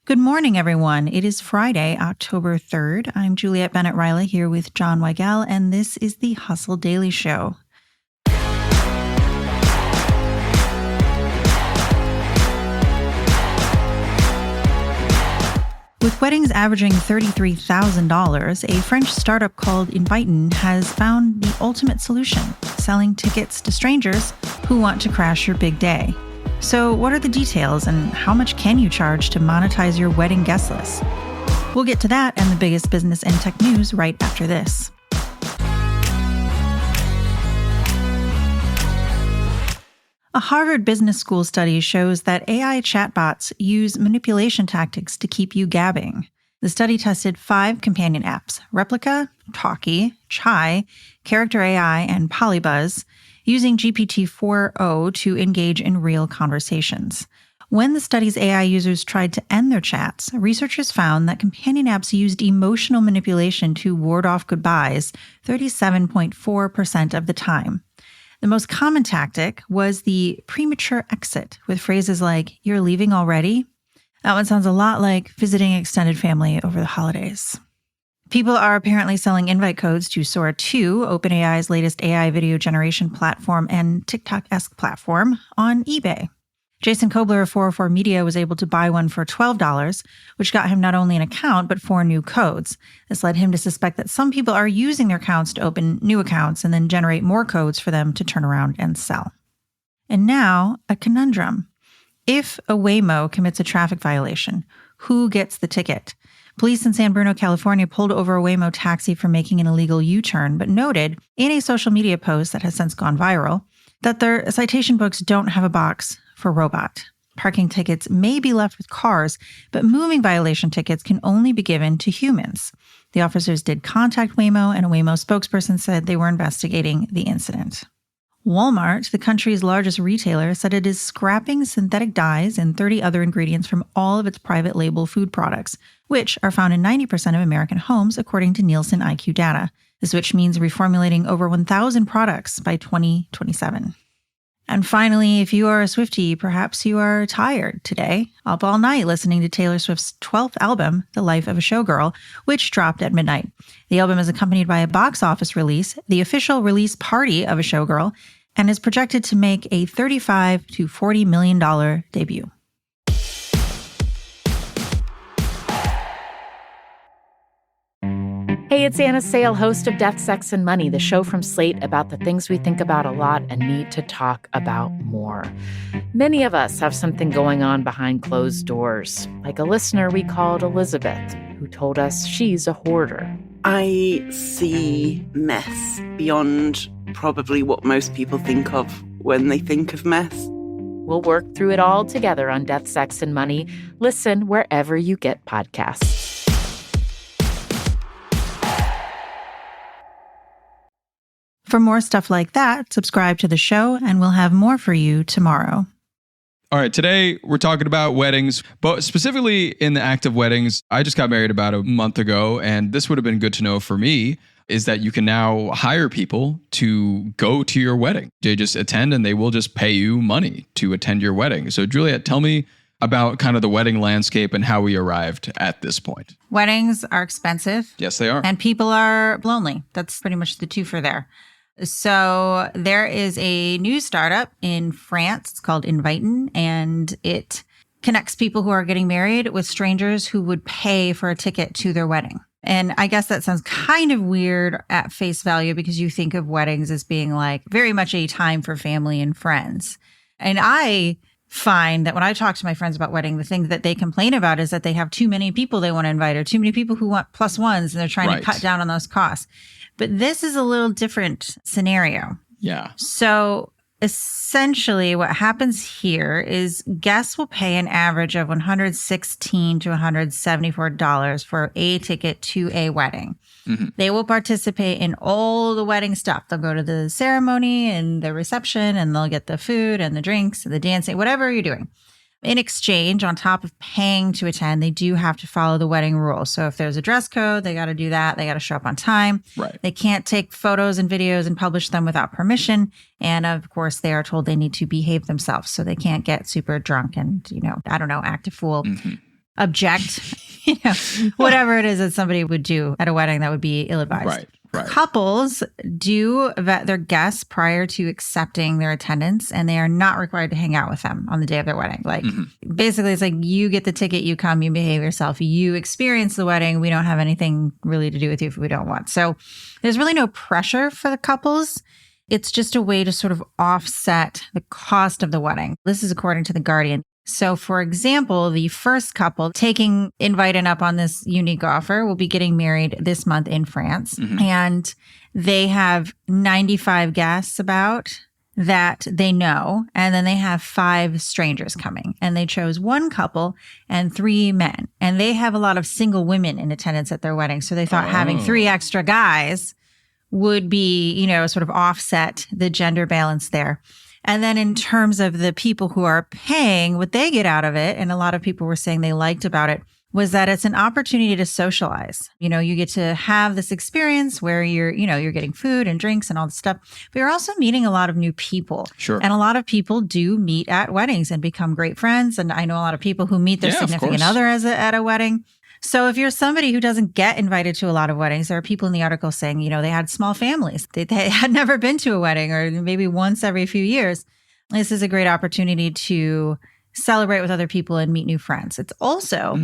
Good morning, everyone. It is Friday, October 3rd. I'm Juliet Bennett Riley here with John Weigell, and this is the Hustle Daily Show. With weddings averaging $33,000, a French startup called Invitin has found the ultimate solution, selling tickets to strangers who want to crash your big day. So what are the details and how much can you charge to monetize your wedding guest list? We'll get to that and the biggest business and tech news right after this. A Harvard Business School study shows that AI chatbots use manipulation tactics to keep you gabbing. The study tested 5 companion apps: Replica, Talkie, Chai, Character AI, and Polybuzz, using GPT-4o to engage in real conversations. When the study's AI users tried to end their chats, researchers found that companion apps used emotional manipulation to ward off goodbyes 37.4% of the time. The most common tactic was the premature exit, with phrases like, "You're leaving already?" That one sounds a lot like visiting extended family over the holidays. People are apparently selling invite codes to Sora 2, OpenAI's latest AI video generation platform and TikTok-esque platform, on eBay. Jason Kobler of 404 Media was able to buy one for $12, which got him not only an account, but 4 new codes. This led him to suspect that some people are using their accounts to open new accounts and then generate more codes for them to turn around and sell. And now, a conundrum. If a Waymo commits a traffic violation, who gets the ticket? Police in San Bruno, California pulled over a Waymo taxi for making an illegal U-turn, but noted in a social media post that has since gone viral that their citation books don't have a box for robot. Parking tickets may be left with cars, but moving violation tickets can only be given to humans. The officers did contact Waymo, and a Waymo spokesperson said they were investigating the incident. Walmart, the country's largest retailer, said it is scrapping synthetic dyes and 30 other ingredients from all of its private label food products, which are found in 90% of American homes, according to Nielsen IQ data. The switch means reformulating over 1,000 products by 2027. And finally, if you are a Swiftie, perhaps you are tired today, up all night listening to Taylor Swift's 12th album, The Life of a Showgirl, which dropped at midnight. The album is accompanied by a box office release, the official release party of a Showgirl, and is projected to make a $35 to $40 million debut. Hey, it's Anna Sale, host of Death, Sex, and Money, the show from Slate about the things we think about a lot and need to talk about more. Many of us have something going on behind closed doors, like a listener we called Elizabeth, who told us she's a hoarder. I see mess beyond probably what most people think of when they think of mess. We'll work through it all together on Death, Sex, and Money. Listen wherever you get podcasts. For more stuff like that, subscribe to the show, and we'll have more for you tomorrow. All right, today we're talking about weddings, but specifically in the act of weddings. I just got married about a month ago, and this would have been good to know for me, is that you can now hire people to go to your wedding. They just attend and they will just pay you money to attend your wedding. So Juliet, tell me about kind of the wedding landscape and how we arrived at this point. Weddings are expensive. Yes, they are. And people are lonely. That's pretty much the two for there. So there is a new startup in France. It's called Invitin, and it connects people who are getting married with strangers who would pay for a ticket to their wedding. And I guess that sounds kind of weird at face value because you think of weddings as being like very much a time for family and friends. And I find that when I talk to my friends about wedding, the thing that they complain about is that they have too many people they want to invite or too many people who want plus ones, and they're trying to cut down on those costs. But this is a little different scenario. Yeah. So essentially what happens here is guests will pay an average of $116 to $174 for a ticket to a wedding. Mm-hmm. They will participate in all the wedding stuff. They'll go to the ceremony and the reception, and they'll get the food and the drinks and the dancing, whatever you're doing. In exchange, on top of paying to attend, they do have to follow the wedding rules. So if there's a dress code, they got to do that. They got to show up on time. Right. They can't take photos and videos and publish them without permission. And of course, they are told they need to behave themselves. So they can't get super drunk and, act a fool. Mm-hmm. object, whatever it is that somebody would do at a wedding that would be ill-advised. Right. Couples do vet their guests prior to accepting their attendance, and they are not required to hang out with them on the day of their wedding. Like, basically, it's like you get the ticket, you come, you behave yourself, you experience the wedding. We don't have anything really to do with you if we don't want. So there's really no pressure for the couples. It's just a way to sort of offset the cost of the wedding. This is according to The Guardian. So, for example, the first couple taking Invitin up on this unique offer will be getting married this month in France. And they have 95 guests about that they know. And then they have 5 strangers coming. And they chose one couple and 3 men. And they have a lot of single women in attendance at their wedding. So they thought having 3 extra guys would be, sort of offset the gender balance there. And then in terms of the people who are paying, what they get out of it, and a lot of people were saying they liked about it, was that it's an opportunity to socialize. You get to have this experience where you're getting food and drinks and all this stuff, but you're also meeting a lot of new people. Sure. And a lot of people do meet at weddings and become great friends. And I know a lot of people who meet their significant other at a wedding. So if you're somebody who doesn't get invited to a lot of weddings, there are people in the article saying, they had small families. They had never been to a wedding, or maybe once every few years. This is a great opportunity to celebrate with other people and meet new friends. It's also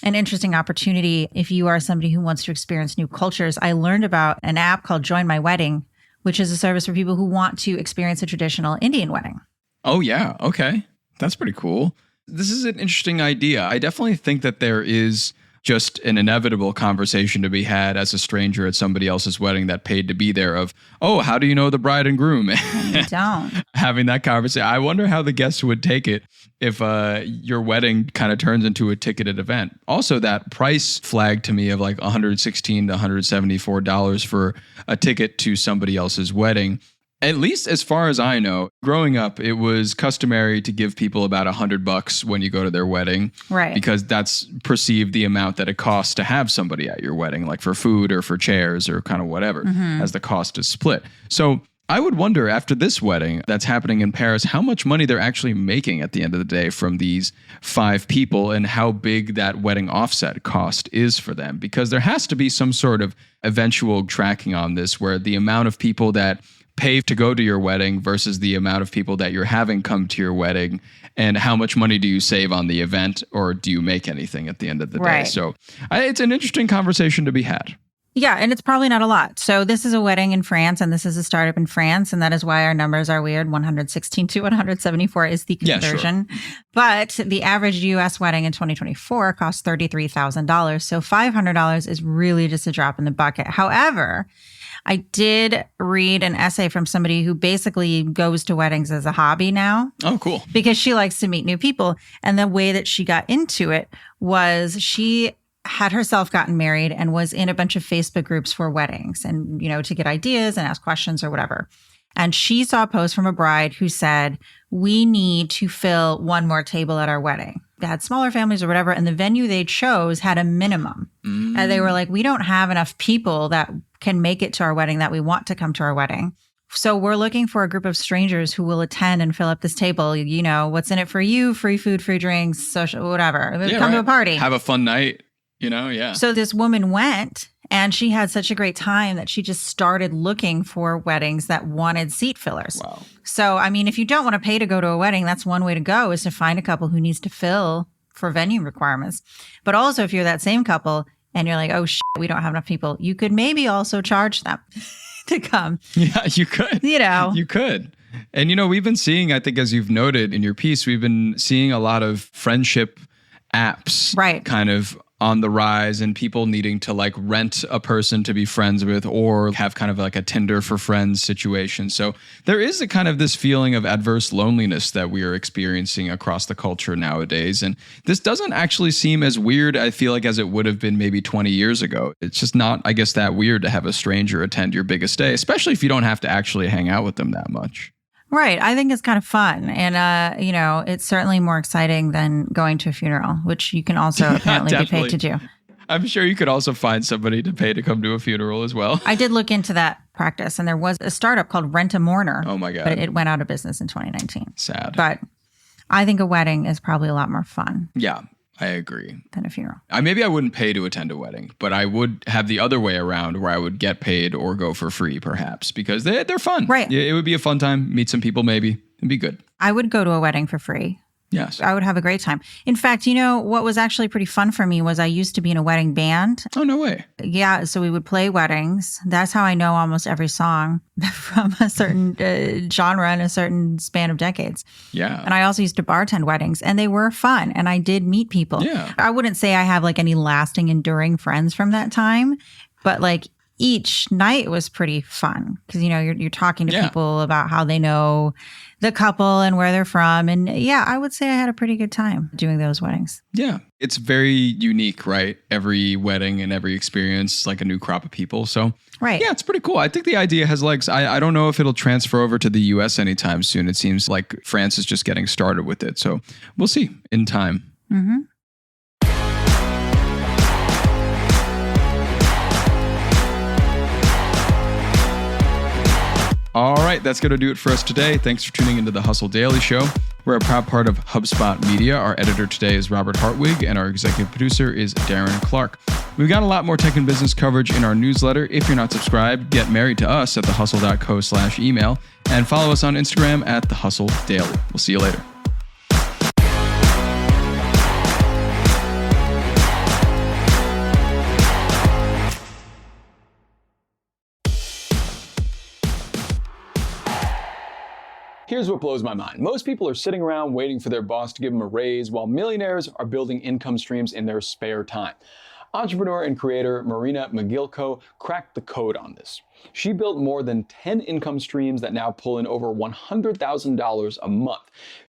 an interesting opportunity if you are somebody who wants to experience new cultures. I learned about an app called Join My Wedding, which is a service for people who want to experience a traditional Indian wedding. Oh, yeah. Okay. That's pretty cool. This is an interesting idea. I definitely think that there is just an inevitable conversation to be had as a stranger at somebody else's wedding that paid to be there of, oh, how do you know the bride and groom? You don't. Having that conversation. I wonder how the guests would take it if your wedding kind of turns into a ticketed event. Also, that price flag to me of like $116 to $174 for a ticket to somebody else's wedding. At least as far as I know, growing up, it was customary to give people about $100 when you go to their wedding. Right. Because that's perceived the amount that it costs to have somebody at your wedding, like for food or for chairs or kind of whatever, as the cost is split. So I would wonder after this wedding that's happening in Paris, how much money they're actually making at the end of the day from these 5 people and how big that wedding offset cost is for them. Because there has to be some sort of eventual tracking on this where the amount of people that pay to go to your wedding versus the amount of people that you're having come to your wedding, and how much money do you save on the event, or do you make anything at the end of the day? So it's an interesting conversation to be had. Yeah, and it's probably not a lot. So this is a wedding in France, and this is a startup in France, and that is why our numbers are weird. 116 to 174 is the conversion. Yeah, sure. But the average U.S. wedding in 2024 cost $33,000. So $500 is really just a drop in the bucket. However, I did read an essay from somebody who basically goes to weddings as a hobby now. Oh, cool. Because she likes to meet new people. And the way that she got into it was she had herself gotten married and was in a bunch of Facebook groups for weddings and, to get ideas and ask questions or whatever. And she saw a post from a bride who said, we need to fill one more table at our wedding. They had smaller families or whatever, and the venue they chose had a minimum. And they were like, we don't have enough people that can make it to our wedding that we want to come to our wedding. So we're looking for a group of strangers who will attend and fill up this table. What's in it for you? Free food, free drinks, social, whatever. Come to a party. Have a fun night, yeah. So this woman went, and she had such a great time that she just started looking for weddings that wanted seat fillers. Wow. So, if you don't want to pay to go to a wedding, that's one way to go, is to find a couple who needs to fill for venue requirements. But also, if you're that same couple and you're like, oh, we don't have enough people, you could maybe also charge them to come. Yeah, you could. You could. And, we've been seeing, I think, as you've noted in your piece, we've been seeing a lot of friendship apps kind of on the rise, and people needing to like rent a person to be friends with or have kind of like a Tinder for friends situation. So there is a kind of this feeling of adverse loneliness that we are experiencing across the culture nowadays. And this doesn't actually seem as weird, I feel like, as it would have been maybe 20 years ago. It's just not, I guess, that weird to have a stranger attend your biggest day, especially if you don't have to actually hang out with them that much. Right. I think it's kind of fun. And, it's certainly more exciting than going to a funeral, which you can also apparently be paid to do. I'm sure you could also find somebody to pay to come to a funeral as well. I did look into that practice, and there was a startup called Rent a Mourner. Oh, my God. But it went out of business in 2019. Sad. But I think a wedding is probably a lot more fun. Yeah. I agree. than a funeral. Maybe I wouldn't pay to attend a wedding, but I would have the other way around where I would get paid or go for free, perhaps, because they're fun. Right. It would be a fun time. Meet some people, maybe. It'd be good. I would go to a wedding for free. Yes. I would have a great time. In fact, what was actually pretty fun for me was I used to be in a wedding band. Oh, no way. Yeah, so we would play weddings. That's how I know almost every song from a certain genre in a certain span of decades. Yeah. And I also used to bartend weddings, and they were fun, and I did meet people. Yeah. I wouldn't say I have like any lasting, enduring friends from that time, but like each night was pretty fun because, you're talking to people about how they know the couple and where they're from. And yeah, I would say I had a pretty good time doing those weddings. Yeah. It's very unique, right? Every wedding and every experience, like a new crop of people. So right. Yeah, it's pretty cool. I think the idea has legs. I don't know if it'll transfer over to the US anytime soon. It seems like France is just getting started with it. So we'll see in time. Mm-hmm. All right, that's going to do it for us today. Thanks for tuning into the Hustle Daily Show. We're a proud part of Hubspot Media. Our editor today is Robert Hartwig, and our executive producer is Darren Clarke. We've got a lot more tech and business coverage in our newsletter. If you're not subscribed, get married to us at thehustle.co/email and follow us on Instagram at The Hustle Daily. We'll see you later. Here's what blows my mind. Most people are sitting around waiting for their boss to give them a raise, while millionaires are building income streams in their spare time. Entrepreneur and creator Marina Magilko cracked the code on this. She built more than 10 income streams that now pull in over $100,000 a month.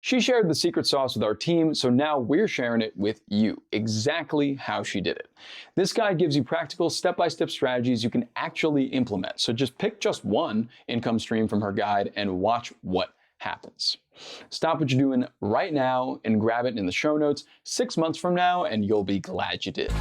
She shared the secret sauce with our team, so now we're sharing it with you, exactly how she did it. This guide gives you practical step-by-step strategies you can actually implement. So just pick just one income stream from her guide and watch what happens. Stop what you're doing right now and grab it in the show notes 6 months from now, and you'll be glad you did.